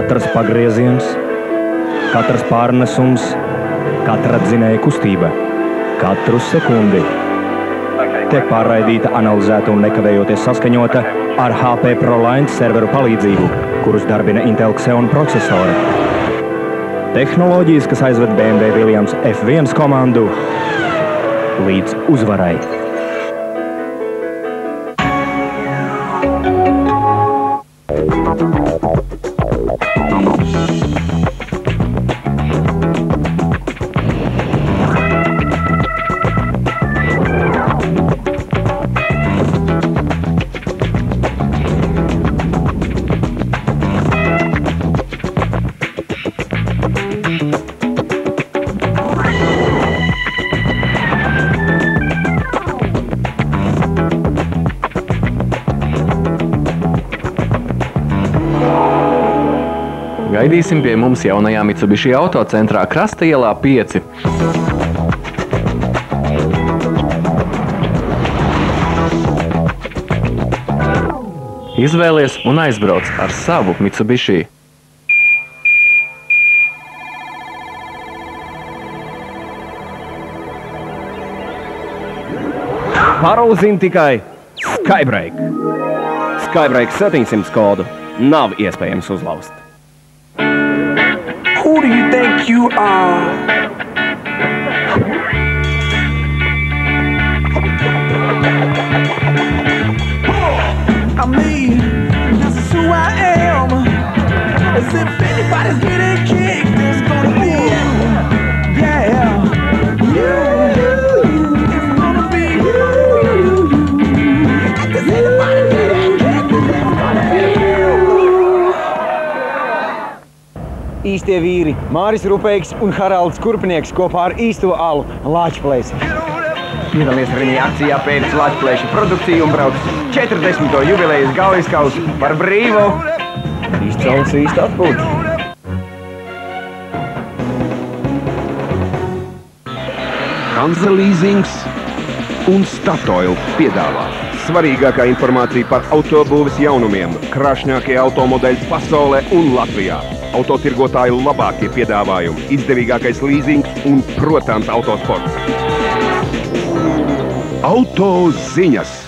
Katrs pagrieziens, katrs pārnesums, katra dzinēja kustība, katru sekundi. Tiek pārraidīta, analizēta un nekavējoties saskaņota ar HP ProLine serveru palīdzību, kurus darbina Intel Xeon procesori. Tehnoloģijas, kas aizved BMW Williams F1 komandu līdz uzvarai. Gaidīsim pie mums jaunajā Mitsubishi autocentrā Krasta ielā 5. Izvēlies un aizbrauc ar savu Mitsubishi. Paroli zina tikai Skybrake. Skybrake 700 kodu nav iespējams uzlauzt. Who do you think you are? I mean, this is who I am. As if anybody's getting kicked, it's gonna be you. Yeah, you. It's gonna be you. Cause anybody's getting kicked, it's gonna be you. Īstie vīri Māris Rupeiks un Haralds Kurpnieks kopā ar īsto alu Lāčplēsi. Piedalies arī akcijā pēc Lāčplēša produkciju un brauc 40. jubilejas galviskausu par brīvu. Izcels īsti atpūta. Hansa Leasings un Statoil piedāvā svarīgākā informācija par autobūves jaunumiem, krāšņākie automodeļi pasaulē un Latvijā. Autotirgotāju labākie piedāvājumi, izdevīgākais līzings un, protams, autosports. Autoziņas!